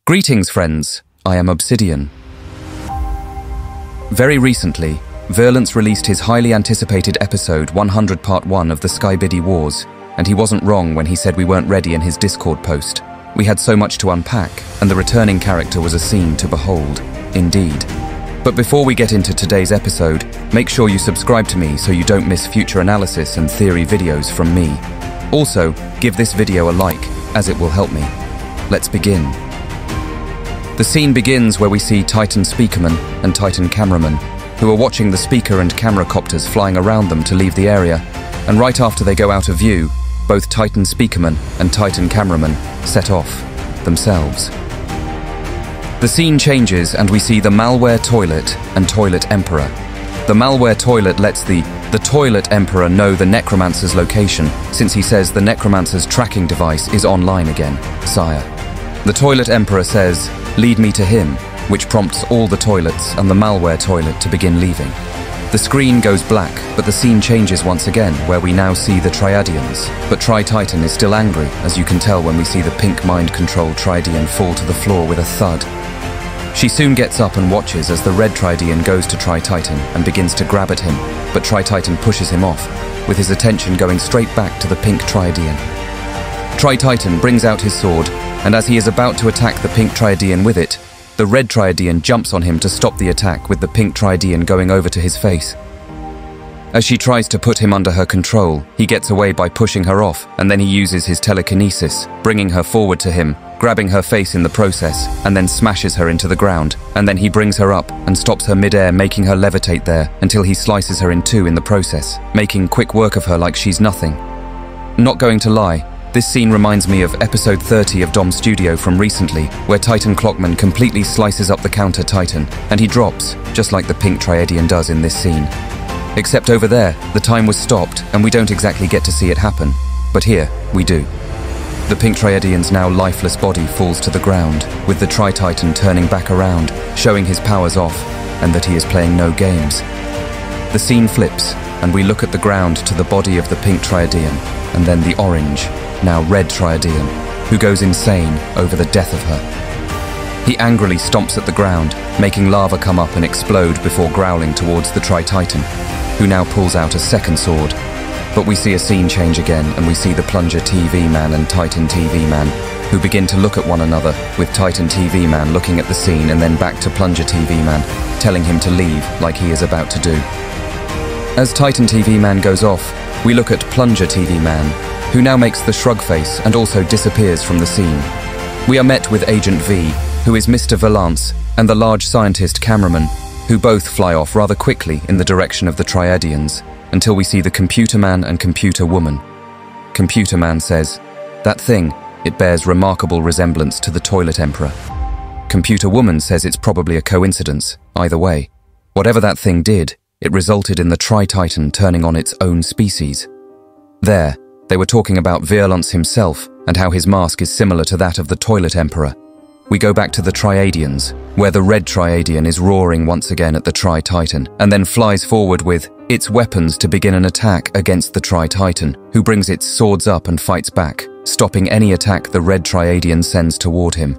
Greetings, friends. I am Obsidian. Very recently, Virulence released his highly anticipated episode 100 Part 1 of the Skybiddy Wars, and he wasn't wrong when he said we weren't ready in his Discord post. We had so much to unpack, and the returning character was a scene to behold. Indeed. But before we get into today's episode, make sure you subscribe to me so you don't miss future analysis and theory videos from me. Also, give this video a like, as it will help me. Let's begin. The scene begins where we see Titan Speakerman and Titan Cameraman, who are watching the speaker and camera copters flying around them to leave the area, and right after they go out of view, both Titan Speakerman and Titan Cameraman set off themselves. The scene changes and we see the Malware Toilet and Toilet Emperor. The Malware Toilet lets the Toilet Emperor know the Necromancer's location, since he says the Necromancer's tracking device is online again, sire. The Toilet Emperor says, "Lead me to him," which prompts all the toilets and the Malware Toilet to begin leaving. The screen goes black, but the scene changes once again, where we now see the Triadians. But Tri-Titan is still angry, as you can tell when we see the pink mind-controlled Triadian fall to the floor with a thud. She soon gets up and watches as the red Triadian goes to Tri-Titan and begins to grab at him, but Tri-Titan pushes him off, with his attention going straight back to the pink Triadian. Tri-Titan brings out his sword, and as he is about to attack the pink Triadian with it, the red Triadian jumps on him to stop the attack, with the pink Triadian going over to his face. As she tries to put him under her control, he gets away by pushing her off, and then he uses his telekinesis, bringing her forward to him, grabbing her face in the process, and then smashes her into the ground, and then he brings her up and stops her mid-air, making her levitate there until he slices her in two in the process, making quick work of her like she's nothing. Not going to lie, this scene reminds me of episode 30 of Dom Studio from recently, where Titan Clockman completely slices up the counter Titan, and he drops, just like the pink Triadian does in this scene. Except over there, the time was stopped, and we don't exactly get to see it happen, but here, we do. The pink Triadian's now lifeless body falls to the ground, with the Tri-Titan turning back around, showing his powers off, and that he is playing no games. The scene flips, and we look at the ground to the body of the pink Triadian, and then the orange, now red Triadian, who goes insane over the death of her. He angrily stomps at the ground, making lava come up and explode before growling towards the Tri-Titan, who now pulls out a second sword. But we see a scene change again, and we see the Plunger TV Man and Titan TV Man, who begin to look at one another, with Titan TV Man looking at the scene and then back to Plunger TV Man, telling him to leave like he is about to do. As Titan TV Man goes off, we look at Plunger TV Man, who now makes the shrug face and also disappears from the scene. We are met with Agent V, who is Mr. Valance, and the large scientist Cameraman, who both fly off rather quickly in the direction of the Triadians, until we see the Computer Man and Computer Woman. Computer Man says, "That thing, it bears remarkable resemblance to the Toilet Emperor." Computer Woman says it's probably a coincidence, either way. Whatever that thing did, it resulted in the Tri-Titan turning on its own species. There, they were talking about Virulence himself and how his mask is similar to that of the Toilet Emperor. We go back to the Triadians, where the red Triadian is roaring once again at the Tri-Titan, and then flies forward with its weapons to begin an attack against the Tri-Titan, who brings its swords up and fights back, stopping any attack the red Triadian sends toward him.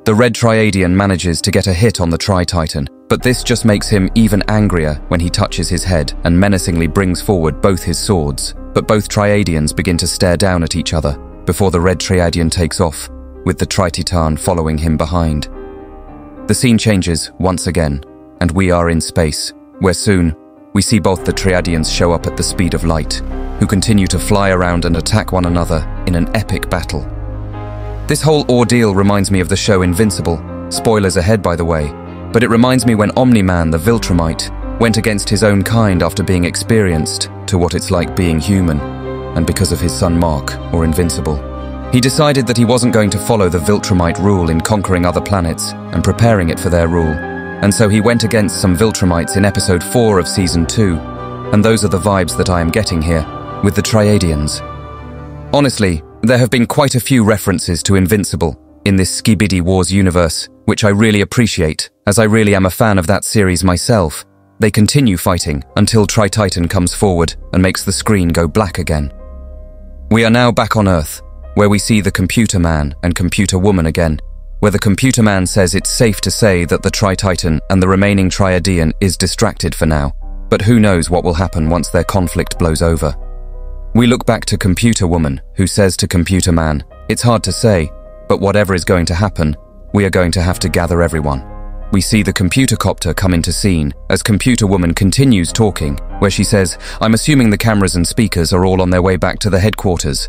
The red Triadian manages to get a hit on the Tri-Titan, but this just makes him even angrier when he touches his head and menacingly brings forward both his swords. But both Triadians begin to stare down at each other before the red Triadian takes off, with the Tri-Titan following him behind. The scene changes once again, and we are in space, where soon we see both the Triadians show up at the speed of light, who continue to fly around and attack one another in an epic battle. This whole ordeal reminds me of the show Invincible, spoilers ahead by the way, but it reminds me when Omni-Man the Viltrumite went against his own kind after being experienced to what it's like being human, and because of his son Mark, or Invincible. He decided that he wasn't going to follow the Viltrumite rule in conquering other planets and preparing it for their rule, and so he went against some Viltrumites in episode 4 of season 2, and those are the vibes that I am getting here, with the Triadians. Honestly, there have been quite a few references to Invincible in this Skybiddy Wars universe, which I really appreciate, as I really am a fan of that series myself. They continue fighting until Tri-Titan comes forward and makes the screen go black again. We are now back on Earth, where we see the Computer Man and Computer Woman again, where the computer man says it's safe to say that the Tri-Titan and the remaining Triadean is distracted for now, but who knows what will happen once their conflict blows over. We look back to Computer Woman, who says to Computer Man, "It's hard to say, but whatever is going to happen, we are going to have to gather everyone." We see the computer copter come into scene as Computer Woman continues talking, where she says, "I'm assuming the cameras and speakers are all on their way back to the headquarters."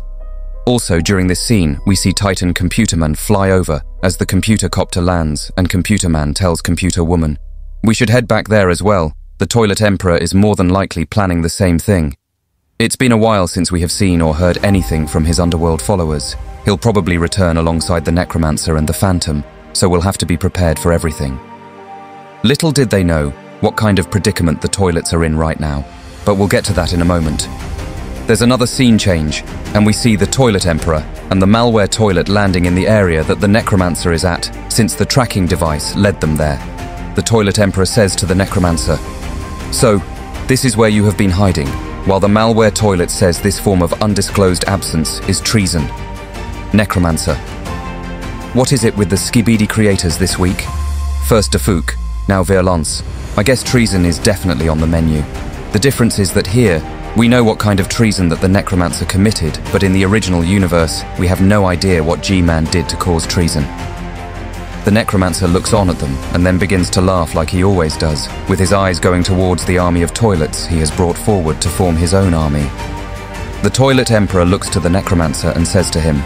Also, during this scene, we see Titan Computer Man fly over as the computer copter lands, and Computer Man tells Computer Woman, "We should head back there as well. The Toilet Emperor is more than likely planning the same thing." It's been a while since we have seen or heard anything from his underworld followers. He'll probably return alongside the Necromancer and the Phantom, so we'll have to be prepared for everything. Little did they know what kind of predicament the toilets are in right now, but we'll get to that in a moment. There's another scene change, and we see the Toilet Emperor and the malware toilet landing in the area that the Necromancer is at, since the tracking device led them there. The Toilet Emperor says to the Necromancer, "So, this is where you have been hiding," while the malware toilet says this form of undisclosed absence is treason. Necromancer: "What is it with the Skibidi creators this week? First Defuk, now Violence. I guess treason is definitely on the menu. The difference is that here, we know what kind of treason that the Necromancer committed, but in the original universe, we have no idea what G-Man did to cause treason." The Necromancer looks on at them and then begins to laugh like he always does, with his eyes going towards the army of toilets he has brought forward to form his own army. The Toilet Emperor looks to the Necromancer and says to him,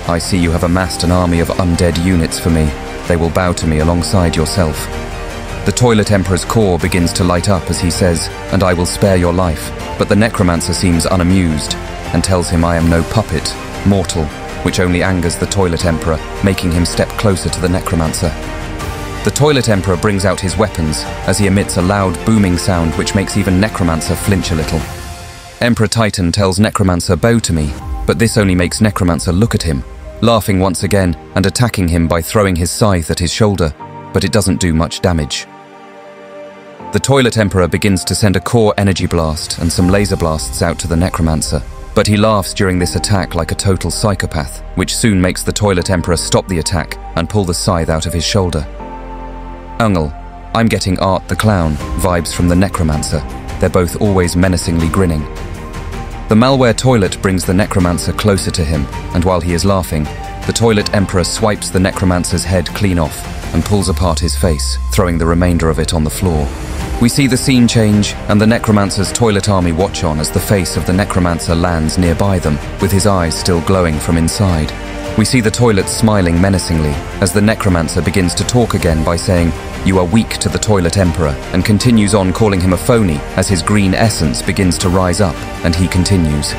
"I see you have amassed an army of undead units for me. They will bow to me alongside yourself." The Toilet Emperor's core begins to light up as he says, "And I will spare your life," but the Necromancer seems unamused and tells him, "I am no puppet, mortal," which only angers the Toilet Emperor, making him step closer to the Necromancer. The Toilet Emperor brings out his weapons as he emits a loud booming sound which makes even Necromancer flinch a little. Emperor Titan tells Necromancer, "Bow to me," but this only makes Necromancer look at him, laughing once again and attacking him by throwing his scythe at his shoulder, but it doesn't do much damage. The Toilet Emperor begins to send a core energy blast and some laser blasts out to the Necromancer, but he laughs during this attack like a total psychopath, which soon makes the Toilet Emperor stop the attack and pull the scythe out of his shoulder. Ungel, I'm getting Art the Clown vibes from the Necromancer. They're both always menacingly grinning. The malware toilet brings the Necromancer closer to him, and while he is laughing, the Toilet Emperor swipes the Necromancer's head clean off and pulls apart his face, throwing the remainder of it on the floor. We see the scene change, and the Necromancer's toilet army watch on as the face of the Necromancer lands nearby them, with his eyes still glowing from inside. We see the toilet smiling menacingly as the Necromancer begins to talk again by saying, "You are weak to the Toilet Emperor," and continues on calling him a phony as his green essence begins to rise up, and he continues.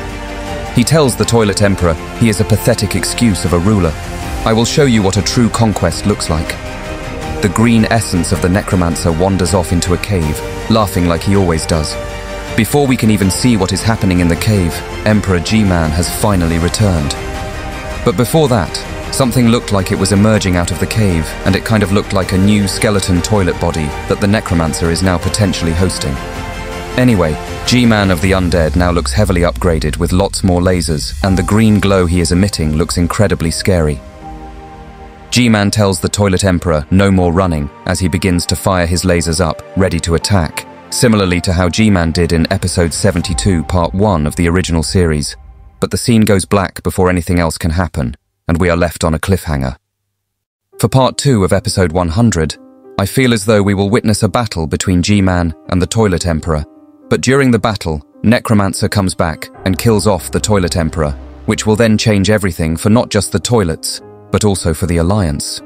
He tells the Toilet Emperor he is a pathetic excuse of a ruler. "I will show you what a true conquest looks like." The green essence of the Necromancer wanders off into a cave, laughing like he always does. Before we can even see what is happening in the cave, Emperor G-Man has finally returned. But before that, something looked like it was emerging out of the cave, and it kind of looked like a new skeleton toilet body that the Necromancer is now potentially hosting. Anyway, G-Man of the Undead now looks heavily upgraded with lots more lasers, and the green glow he is emitting looks incredibly scary. G-Man tells the Toilet Emperor no more running as he begins to fire his lasers up, ready to attack, similarly to how G-Man did in episode 72, part 1 of the original series. But the scene goes black before anything else can happen, and we are left on a cliffhanger. For part 2 of episode 100, I feel as though we will witness a battle between G-Man and the Toilet Emperor. But during the battle, Necromancer comes back and kills off the Toilet Emperor, which will then change everything for not just the toilets, but also for the Alliance.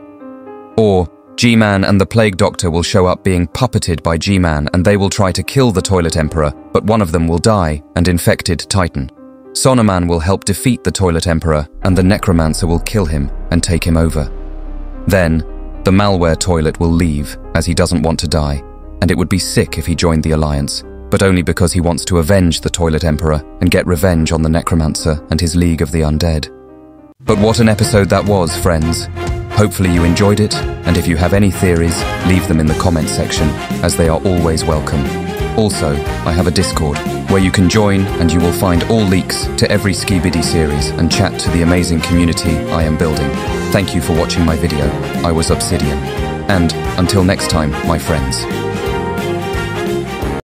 Or, G-Man and the Plague Doctor will show up being puppeted by G-Man, and they will try to kill the Toilet Emperor, but one of them will die, and infected Titan. Sonoman will help defeat the Toilet Emperor, and the Necromancer will kill him and take him over. Then, the malware toilet will leave, as he doesn't want to die, and it would be sick if he joined the Alliance, but only because he wants to avenge the Toilet Emperor and get revenge on the Necromancer and his League of the Undead. But what an episode that was, friends. Hopefully you enjoyed it, and if you have any theories, leave them in the comments section, as they are always welcome. Also, I have a Discord where you can join and you will find all leaks to every Skibidi series and chat to the amazing community I am building. Thank you for watching my video. I was Obsidian. And until next time, my friends.